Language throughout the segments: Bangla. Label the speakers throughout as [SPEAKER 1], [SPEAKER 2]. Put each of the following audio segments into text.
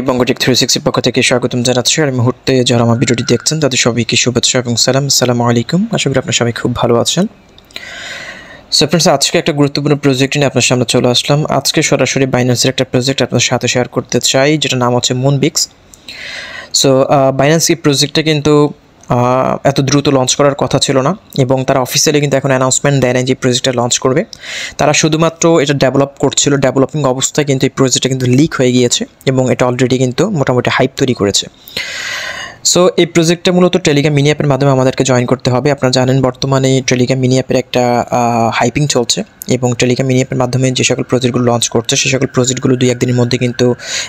[SPEAKER 1] বঙ্গটেক 360 পক্ষ থেকে স্বাগতম জানাচ্ছি। আর এই মুহূর্তে যারা আমার ভিডিওটি দেখছেন তাদের সবাইকে শুভেচ্ছা এবং সালাম। আসসালামু আলাইকুম। আশা করি আপনারা সবাই খুব ভালো আছেন। সো ফ্রেন্ডস, আজকে একটা গুরুত্বপূর্ণ প্রজেক্ট নিয়ে আপনার সামনে চলে আসলাম। আজকে সরাসরি বাইন্যান্সের একটা প্রজেক্ট আপনাদের সাথে শেয়ার করতে চাই, যেটা নাম হচ্ছে মুনবিক্স। সো বাইন্যান্স এই প্রজেক্টটা কিন্তু এত দ্রুত লঞ্চ করার কথা ছিল না, এবং তারা অফিসিয়ালি কিন্তু এখন অ্যানাউন্সমেন্ট দেয় না যে প্রজেক্টটা লঞ্চ করবে। তারা শুধুমাত্র এটা ডেভেলপ করছিল, ডেভেলপিং অবস্থায় কিন্তু এই প্রজেক্টটা কিন্তু লিক হয়ে গিয়েছে এবং এটা অলরেডি কিন্তু মোটামুটি হাইপ তৈরি করেছে। সো এই প্রজেক্টটা মূলত টেলিগ্রাম মিনি অ্যাপের মাধ্যমে আমাদেরকে জয়েন করতে হবে। আপনারা জানেন বর্তমানে টেলিগ্রাম মিনি অ্যাপের একটা হাইপিং চলছে, এবং টেলিগ্রাম মিনি অ্যাপের মাধ্যমে যে সকল প্রজেক্টগুলো লঞ্চ করছে সেই সকল প্রজেক্টগুলো 2-1 দিনের মধ্যে কিন্তু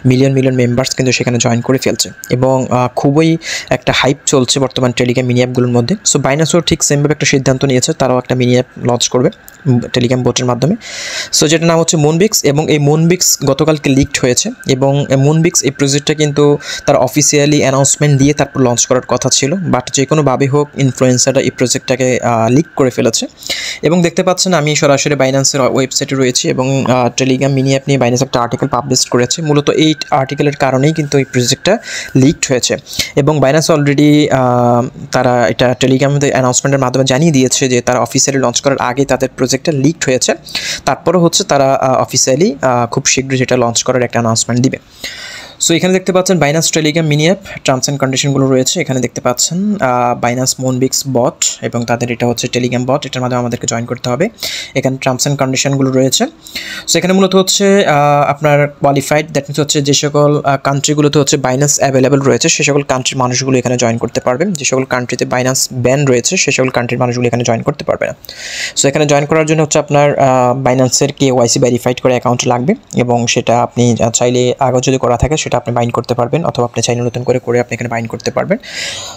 [SPEAKER 1] মিলিয়ন মেম্বার্স কিন্তু সেখানে জয়েন করে ফেলছে, এবং খুবই একটা হাইপ চলছে বর্তমান টেলিগ্রাম মিনি অ্যাপগুলোর মধ্যে। সো বাইন্যান্সও ঠিক সেমভাবে একটা সিদ্ধান্ত নিয়েছে, তারাও একটা মিনি অ্যাপ লঞ্চ করবে টেলিগ্রাম বোটের মাধ্যমে। সো যেটা নাম হচ্ছে মুনবিক্স, এবং এই মুনবিক্স গতকালকে লিকড হয়েছে, এবং মুনবিক্স এই প্রজেক্টটা কিন্তু তার অফিসিয়ালি অ্যানাউন্সমেন্ট দিয়ে তারপর লঞ্চ করার কথা ছিল, বাট যে কোনোভাবে হোক ইনফ্লুয়েন্সাররা এই প্রজেক্টটাকে লিক করে ফেলেছে। এবং দেখতে পাচ্ছেন আমি সরাসরি বাইন্যান্সের ওয়েবসাইটে রয়েছি, এবং টেলিগ্রাম মিনি অ্যাপ নিয়ে বাইন্যান্স একটা আর্টিকেল পাবলিশ করেছে। মূলত এই আর্টিকেলের কারণেই কিন্তু এই প্রজেক্টটা লিকড হয়েছে, এবং বাইন্যান্স অলরেডি তারা এটা টেলিগ্রামের অ্যানাউন্সমেন্টের মাধ্যমে জানিয়ে দিয়েছে যে তারা অফিসিয়ালি লঞ্চ করার আগে তাদের প্রজেক্টটা লিকড হয়েছে। তারপরও হচ্ছে তারা অফিসিয়ালি খুব শীঘ্রই যেটা লঞ্চ করার একটা অ্যানাউন্সমেন্ট দিবে। সো এখানে দেখতে পাচ্ছেন Binance Telegram mini app terms and কন্ডিশনগুলো রয়েছে। এখানে দেখতে পাচ্ছেন বাইন্যান্স মুনবিক্স বট, এবং তাদের এটা হচ্ছে টেলিগ্রাম বট, এটার মাধ্যমে আমাদেরকে জয়েন করতে হবে। এখানে টার্মস অ্যান্ড কন্ডিশনগুলো রয়েছে। সো এখানে মূলত হচ্ছে আপনার কোয়ালিফাইড, দ্যাট মিনস হচ্ছে যে সকল কান্ট্রিগুলোতে হচ্ছে বাইন্যান্স অ্যাভেলেবেল রয়েছে সে সকল কান্ট্রির মানুষগুলো এখানে জয়েন করতে পারবে। যে সকল কান্ট্রিতে বাইন্যান্স ব্যান রয়েছে সে সকল কান্ট্রির মানুষগুলো এখানে জয়েন করতে পারবে না। সো এখানে জয়েন করার জন্য হচ্ছে আপনার বাইন্যান্সের KYC ভেরিফাইড করে অ্যাকাউন্ট লাগবে, এবং সেটা আপনি চাইলে আগে যদি করা থাকে সেটা আপনি বাইন্ড করতে পারবেন, অথবা আপনি চাইলে নতুন করে আপনি এখানে বাইন্ড করতে পারবেন।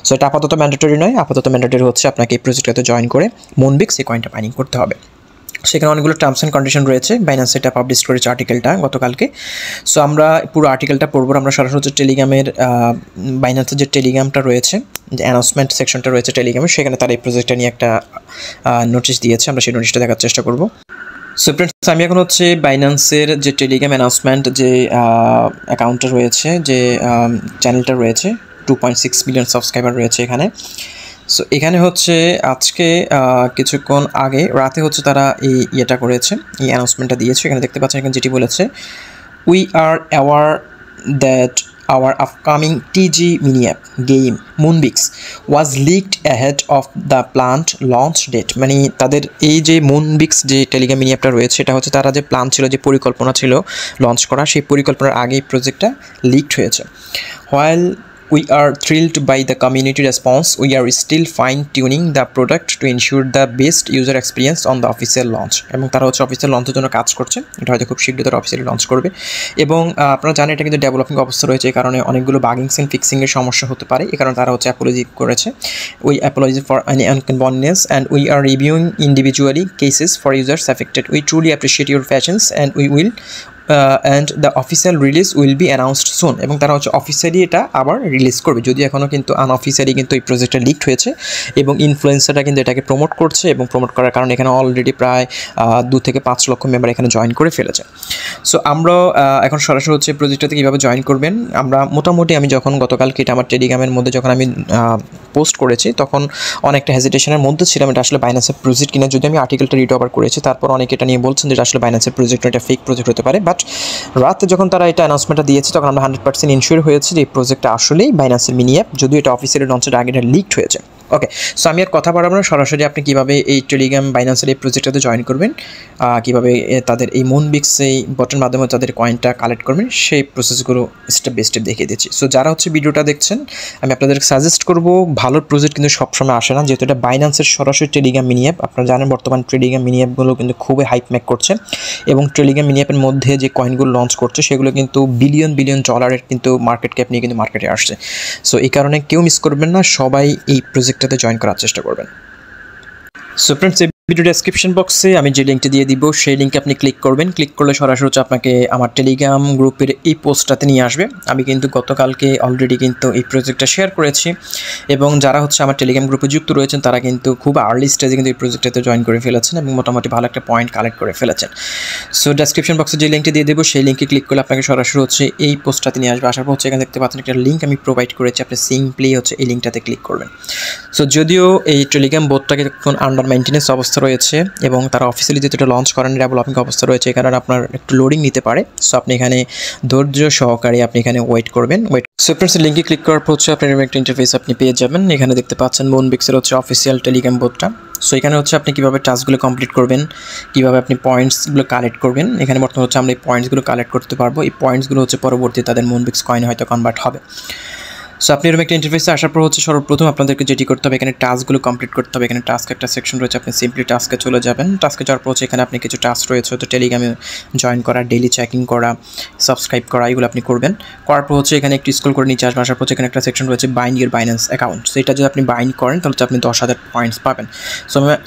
[SPEAKER 1] সো এটা আপাতত ম্যান্ডেটরি নয়, আপাতত ম্যান্ডেটরি হচ্ছে আপনাকে এই প্রজেক্টটাতে জয়েন করে মুনবিক্স এই কয়েনটা বাইন্ডিং করতে হবে। সেখানে অনেকগুলো টার্মস অ্যান্ড কন্ডিশন রয়েছে, বাইন্যান্স এটা পাবলিশ করেছে আর্টিকেলটা গতকালকে। সো আমরা পুরো আর্টিকেলটা পড়বো। আমরা সরাসরি হচ্ছে টেলিগ্রামের বাইন্যান্সের যে টেলিগ্রামটা রয়েছে, যে অ্যানাউন্সমেন্ট সেকশনটা রয়েছে টেলিগ্রামের, সেখানে তারা এই প্রজেক্টটা নিয়ে একটা নোটিশ দিয়েছে। আমরা সেই নোটিশটা দেখার চেষ্টা করব। সো ফ্রেন্ডস, আমি এখন হচ্ছে বাইন্যান্সের যে টেলিগ্রাম অ্যানাউন্সমেন্ট যে অ্যাকাউন্টটা রয়েছে, যে চ্যানেলটা রয়েছে, 2.6 মিলিয়ন সাবস্ক্রাইবার রয়েছে এখানে। সো এখানে হচ্ছে আজকে কিছুক্ষণ আগে রাতে হচ্ছে তারা এই ইয়েটা করেছে, এই অ্যানাউন্সমেন্টটা দিয়েছে। এখানে দেখতে পাচ্ছেন এখানে যেটি বলেছে, we are aware that our upcoming TG mini app game Moonbix was leaked ahead of the planned launch date। মানে তাদের এই যে Moonbix যে টেলিগ্রাম মিনি অ্যাপটা রয়েছে, এটা হচ্ছে তারা যে প্ল্যান ছিল, যে পরিকল্পনা ছিল লঞ্চ করা, সেই পরিকল্পনার আগেই প্রজেক্টটা লিকড হয়েছে। While we are thrilled by the community response, we are still fine-tuning the product to ensure the best user experience on the official launch। এবং তারা হচ্ছে অফিসিয়াল লঞ্চের জন্য কাজ করছে, এটা হয়তো খুব শীঘ্রই তারা অফিসিয়ালি লঞ্চ করবে। এবং আপনারা জানেন এটা কিন্তু ডেভেলপিং অবস্থা রয়েছে, এই কারণে অনেকগুলো বাগিংস এন্ড ফিক্সিংয়ের সমস্যা হতে পারে, এই কারণে তারা হচ্ছে অ্যাপোলজি করেছে। We apology for any inconvenience and we are reviewing individually cases for users affected. We truly appreciate your patience and we will and the official release will be announced soon. এবং তারা হচ্ছে অফিসিয়ালি এটা আবার রিলিজ করবে, যদি এখনও কিন্তু আনঅফিসিয়ালি কিন্তু এই প্রজেক্টটা লিকড হয়েছে, এবং ইনফ্লুয়েন্সাররা কিন্তু এটাকে প্রমোট করছে, এবং প্রমোট করার কারণে এখানে অলরেডি প্রায় 2 থেকে 5 লক্ষ মেম্বার এখানে জয়েন করে ফেলেছে। সো আমরাও এখন সরাসরি হচ্ছে প্রজেক্টটাতে কীভাবে জয়েন করবেন, আমরা মোটামুটি আমি যখন গতকালকে এটা আমার টেলিগ্রামের মধ্যে যখন আমি পোস্ট করেছি, তখন অনেকটা হেজিটেশনের মধ্যে ছিলাম এটা আসলে বাইন্যান্সের প্রজেক্ট কিনা। যদি আমি আর্টিকেলটা রিড ওভার করেছি, তারপর অনেকে এটা নিয়ে বলছেন যে এটা আসলে বাইন্যান্সের প্রজেক্ট, এটা ফেক প্রজেক্ট হতে পারে। বাট রাতে যখন তারা এটা অ্যানাউন্সমেন্টটা দিয়েছে, তখন আমরা 100% ইনশিওর হয়েছি যে এই প্রজেক্টটা আসলেই বাইন্যান্সের মিনি অ্যাপ, যদিও এটা অফিসিয়ালি লঞ্চের আগে এটা লিকড হয়েছে। ওকে, সো আমি আর কথা বাড়াবো না, সরাসরি আপনি কীভাবে এই টেলিগ্রাম বাইন্যান্সের এই প্রজেক্টটাতে জয়েন করবেন, কীভাবে তাদের এই মুনবিক্স এই বটের মাধ্যমে তাদের কয়েনটা কালেক্ট করবেন, সেই প্রসেসগুলো স্টেপ বাই স্টেপ দেখিয়ে দিচ্ছি। সো যারা হচ্ছে ভিডিওটা দেখছেন, আমি আপনাদেরকে সাজেস্ট করবো, ভালো প্রজেক্ট কিন্তু সবসময় আসে না, যেহেতু এটা বাইন্যান্সের সরাসরি টেলিগ্রাম মিনি অ্যাপ। আপনারা জানেন বর্তমান টেলিগ্রাম মিনি অ্যাপগুলো কিন্তু খুবই হাইপ মেক করছে, এবং টেলিগ্রাম মিনি অ্যাপের মধ্যে যে কয়েনগুলো লঞ্চ করছে সেগুলো কিন্তু বিলিয়ন ডলারের কিন্তু মার্কেট ক্যাপ নিয়ে কিন্তু মার্কেটে আসছে। সো এই কারণে কেউ মিস করবেন না, সবাই এই প্রজেক্টটাতে জয়েন করার চেষ্টা করবেন। সো ফ্রেন্ডস, ভিডিও ডেসক্রিপশন বক্সে আমি যে লিঙ্কটি দিয়ে দিব সেই লিঙ্কে আপনি ক্লিক করবেন। ক্লিক করলে সরাসরি হচ্ছে আপনাকে আমার টেলিগ্রাম গ্রুপের এই পোস্টটাতে নিয়ে আসবে। আমি কিন্তু গতকালকে অলরেডি কিন্তু এই প্রজেক্টটা শেয়ার করেছি এবং যারা হচ্ছে আমার টেলিগ্রাম গ্রুপে যুক্ত রয়েছেন তারা কিন্তু খুব আর্লি স্টেজে কিন্তু এই প্রজেক্টটাতে জয়েন করে ফেলেছেন এবং মোটামুটি ভালো একটা পয়েন্ট কালেক্ট করে ফেলেছেন। সো ডেসক্রিপশন বক্সে যে লিঙ্কটি দিয়ে দেবো সেই লিঙ্কে ক্লিক করলে আপনাকে সরাসরি হচ্ছে এই পোস্টটাতে নিয়ে আসবে। আসার পর হচ্ছে এখানে দেখতে পাচ্ছেন একটা লিঙ্ক আমি প্রোভাইড করেছি, আপনি সিম্পলি হচ্ছে এই লিঙ্কটাতে ক্লিক করবেন। সো যদিও এই টেলিগ্রাম বোটটাকে এখন আন্ডার মেইনটেনেন্স অবস্থা রয়েছে এবং তারা অফিসিয়ালি যেটা লঞ্চ করেন ডেভেলপিং অবস্থা রয়েছে, এখানে আপনার একটু লোডিং নিতে পারে। সো আপনি এখানে ধৈর্য সহকারে আপনি এখানে ওয়েট করবেন। সো ফ্রেন্ডস, লিঙ্কে ক্লিক করার পর হচ্ছে আপনার একটা ইন্টারফেস আপনি পেয়ে যাবেন। এখানে দেখতে পাচ্ছেন মুনবিক্সের হচ্ছে অফিসিয়াল টেলিগ্রাম বোটটা। সো এখানে হচ্ছে আপনি কীভাবে টাস্কগুলো কমপ্লিট করবেন, কীভাবে আপনি পয়েন্টসগুলো কালেক্ট করবেন। এখানে বর্তমানে হচ্ছে আমরা এই পয়েন্টসগুলো কালেক্ট করতে পারবো। এই পয়েন্টসগুলো হচ্ছে পরবর্তী তাদের মুনবিক্স কয়েনে হয়তো কনভার্ট হবে। সো আপনি এরকম একটা ইন্টারফেসে আসার পর হচ্ছে সর্বপ্রথম আপনাদেরকে যেটি করতে হবে, এখানে টাস্কগুলো কমপ্লিট করতে হবে। এখানে টাস্ক একটা সেকশন রয়েছে, আপনি সিম্পলি টাস্কে চলে যাবেন। টাস্কে যাওয়ার পর হচ্ছে এখানে আপনি কিছু টাস্ক রয়েছে, তো টেলিগ্রামে জয়েন করা, ডেইলি চেকিং করা, সাবস্ক্রাইব করা, এগুলো আপনি করবেন। করার পর হচ্ছে এখানে একটু স্ক্রল করে নিচে আসবেন। আসার পর এখানে একটা সেকশন রয়েছে bind your Binance account. So এটা যদি আপনি বাইন্ড করেন তাহলে আপনি 10,000 পয়েন্টস পাবেন।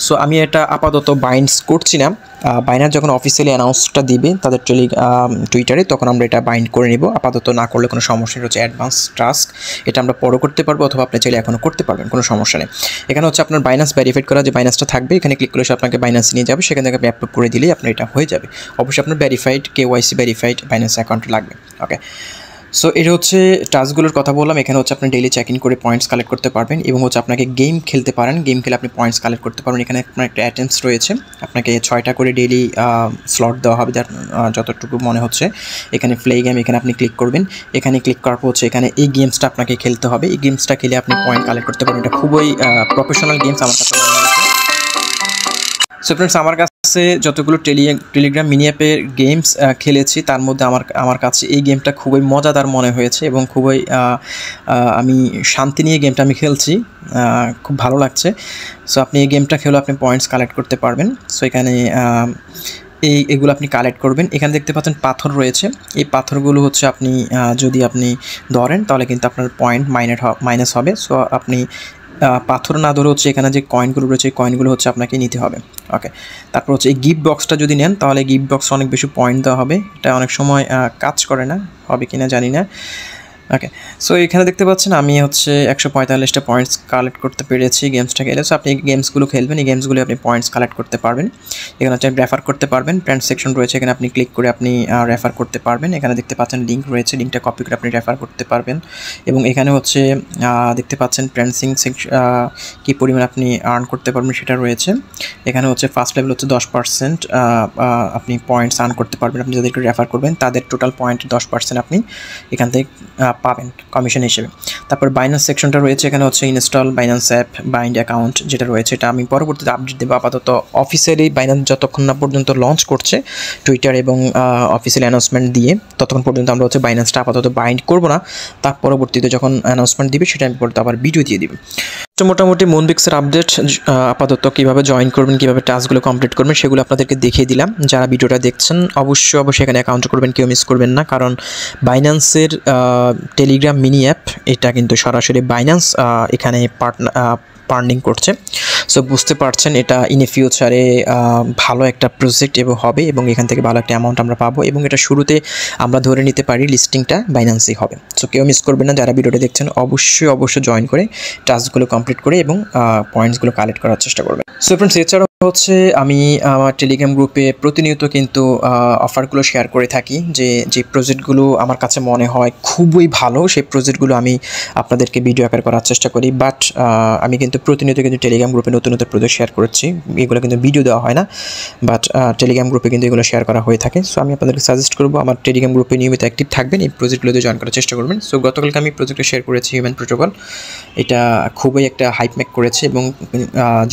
[SPEAKER 1] সো আমি এটা আপাতত বাইন্ডস করছি না। বাইনার যখন অফিসিয়ালি অ্যানাউন্সটা দিবে তাদের টুইটারে, তখন আমরা এটা বাইন্ড করে নেব। আপাতত না করলে কোনো সমস্যা নেই। হচ্ছে অ্যাডভান্স টাস্ক, এটা আমরা পরে করতে পারবো অথবা আপনি চাইলে এখনও করতে পারবেন, কোনো সমস্যা নেই। এখানে হচ্ছে আপনার বাইন্যান্স ভেরিফাইড করা যে বাইন্যান্সটা থাকবে, এখানে ক্লিক করলে আপনাকে বাইন্যান্স নিয়ে যাবে, সেখান থেকে আপনি অ্যাপ্রুভ করে দিলেই আপনার এটা হয়ে যাবে। অবশ্যই আপনার verified KYC verified Binance account লাগবে। ওকে, সো এটা হচ্ছে টাস্কগুলোর কথা বললাম। এখানে হচ্ছে আপনি ডেইলি চেক ইন করে পয়েন্টস কালেক্ট করতে পারবেন এবং হচ্ছে আপনাকে গেম খেলতে পারেন। গেম খেলে আপনি পয়েন্টস কালেক্ট করতে পারবেন। এখানে আপনার একটা অ্যাটেম্পস রয়েছে, আপনাকে 6টা করে ডেইলি স্লট দেওয়া হবে যতটুকু মনে হচ্ছে। এখানে প্লে গেম, এখানে আপনি ক্লিক করবেন। এখানে ক্লিক করার পর হচ্ছে এখানে এই গেমসটা আপনাকে খেলতে হবে। এই গেমসটা খেলে আপনি পয়েন্ট কালেক্ট করতে পারবেন। এটা খুবই প্রফেশনাল গেমস আমার কাছে মনে হয়েছে। সো ফ্রেন্ডস, আমার কাছে যতগুলো টেলিগ্রাম মিনি অ্যাপের গেমস খেলেছি তার মধ্যে আমার কাছে এই গেমটা খুবই মজাদার মনে হয়েছে এবং খুবই আমি শান্তি নিয়ে গেমটা আমি খেলছি, খুব ভালো লাগছে। সো আপনি এই গেমটা খেলে আপনি পয়েন্টস কালেক্ট করতে পারবেন। সো এখানে এগুলো আপনি কালেক্ট করবেন। এখানে দেখতে পাচ্ছেন পাথর রয়েছে। এই পাথরগুলো হচ্ছে আপনি যদি আপনি ধরেন তাহলে কিন্তু আপনার পয়েন্ট মাইনাস হবে। সো আপনি পাথর না ধরে হচ্ছে এখানে যে কয়েনগুলো রয়েছে এই কয়েনগুলো হচ্ছে আপনাকে নিতে হবে। ওকে, তারপর হচ্ছে এই গিফট বক্সটা যদি নেন তাহলে গিফট বক্স অনেক বেশি পয়েন্ট দেওয়া হবে। এটা অনেক সময় কাজ করে না, হবে কিনা জানি না। ওকে, সো এখানে দেখতে পাচ্ছেন আমি হচ্ছে 145টা পয়েন্টস কালেক্ট করতে পেরেছি গেমসটা খেলে। সো আপনি এই গেমসগুলো খেলবেন, এই গেমসগুলো আপনি পয়েন্টস কালেক্ট করতে পারবেন। এখানে হচ্ছে রেফার করতে পারবেন, ফ্রেন্ড সেকশন রয়েছে, এখানে আপনি ক্লিক করে আপনি রেফার করতে পারবেন। এখানে দেখতে পাচ্ছেন লিঙ্ক রয়েছে, লিঙ্কটা কপি করে আপনি রেফার করতে পারবেন। এবং এখানে হচ্ছে দেখতে পাচ্ছেন ফ্রেন্ডসিং কী পরিমাণ আপনি আর্ন করতে পারবেন সেটা রয়েছে। এখানে হচ্ছে ফার্স্ট লেভেল হচ্ছে 10% আপনি পয়েন্টস আর্ন করতে পারবেন। আপনি যাদেরকে রেফার করবেন তাদের টোটাল পয়েন্ট 10% আপনি এখান থেকে পাবেন কমিশন হিসেবে। তারপর বাইন্যান্স সেকশনটা রয়েছে, এখানে হচ্ছে install Binance app, bind account যেটা রয়েছে এটা আমি পরবর্তীতে আপডেট দেবো। আপাতত অফিসিয়ালি বাইন্যান্স যতক্ষণ না পর্যন্ত লঞ্চ করছে টুইটার এবং অফিসিয়ালি অ্যানাউন্সমেন্ট দিয়ে, ততক্ষণ পর্যন্ত আমরা হচ্ছে বাইন্যান্সটা আপাতত বাইন্ড করবো না। তার পরবর্তীতে যখন অ্যানাউন্সমেন্ট দিবে সেটা আমি পরবর্তীতে আবার ভিডিও দিয়ে দিবে। তো মোটামুটি মুনবিক্সের আপডেট আপাতত কীভাবে জয়েন করবেন, কীভাবে টাস্কগুলো কমপ্লিট করবেন সেগুলো আপনাদেরকে দেখিয়ে দিলাম। যারা ভিডিওটা দেখছেন অবশ্যই এখানে অ্যাকাউন্ট করবেন, কেউ মিস করবেন না। কারণ বাইন্যান্সের টেলিগ্রাম মিনি অ্যাপ এটা কিন্তু সরাসরি বাইন্যান্স এখানে পার্নিং করছে। সো বুঝতে পারছেন এটা ইন এ ফিউচারে ভালো একটা প্রজেক্ট এবং হবে এবং এখান থেকে ভালো একটা অ্যামাউন্ট আমরা পাবো এবং এটা শুরুতে আমরা ধরে নিতে পারি লিস্টিংটা বাইন্যান্সই হবে। সো কেউ মিস করবেন না, যারা ভিডিওটা দেখছেন অবশ্যই জয়েন করে টাস্কগুলো কমপ্লিট করে এবং পয়েন্টসগুলো কালেক্ট করার চেষ্টা করবেন। সো ফ্রেন্ডস, এছাড়াও হচ্ছে আমি আমার টেলিগ্রাম গ্রুপে প্রতিনিয়ত কিন্তু অফারগুলো শেয়ার করে থাকি। যে প্রজেক্টগুলো আমার কাছে মনে হয় খুবই ভালো সেই প্রজেক্টগুলো আমি আপনাদেরকে ভিডিও আকার করার চেষ্টা করি। বাট আমি কিন্তু প্রতিনিয়ত কিন্তু টেলিগ্রাম গ্রুপে নতুন প্রজেক্ট শেয়ার করছি, এগুলো কিন্তু ভিডিও দেওয়া হয় না, বাট টেলিগ্রাম গ্রুপে কিন্তু এগুলো শেয়ার করা হয়ে থাকে। সো আমি আপনাদেরকে সাজেস্ট করবো আমার টেলিগ্রাম গ্রুপে নিয়মিত অ্যাক্টিভ থাকবেন, এই প্রজেক্টগুলোতে জয়েন করার চেষ্টা করবেন। সো গতকালকে আমি প্রজেক্টটা শেয়ার করেছি হিউম্যান প্রোটোকল, এটা খুবই একটা হাইপ মেক করেছে এবং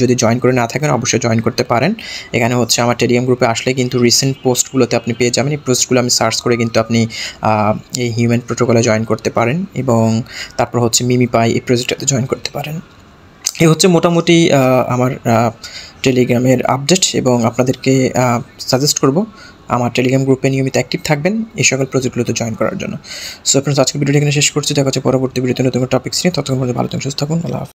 [SPEAKER 1] যদি জয়েন করে না থাকেন অবশ্যই জয়েন করতে পারেন। এখানে হচ্ছে আমার টেলিগ্রাম গ্রুপে আসলে কিন্তু রিসেন্ট পোস্টগুলোতে আপনি পেয়ে যাবেন। এই পোস্টগুলো আমি সার্চ করে কিন্তু আপনি এই হিউম্যান প্রোটোকলে জয়েন করতে পারেন এবং তারপর হচ্ছে মিমিপাই এই প্রজেক্টটাতে জয়েন করতে পারেন। এই হচ্ছে মোটামুটি আমার টেলিগ্রামের আপডেট এবং আপনাদেরকে সাজেস্ট করব আমার টেলিগ্রাম গ্রুপে নিয়মিত অ্যাক্টিভ থাকবেন এই সকল প্রজেক্টগুলোতে জয়েন করার জন্য। সো ফ্রেন্ডস, আজকে ভিডিওটা এখানে শেষ করছি। দেখা হচ্ছে পরবর্তী ভিডিওতে নতুন টপিকস নিয়ে। ততক্ষণ পর্যন্ত ভালো থাকুন, সুস্থ থাকুন। আল্লাহ হাফেজ।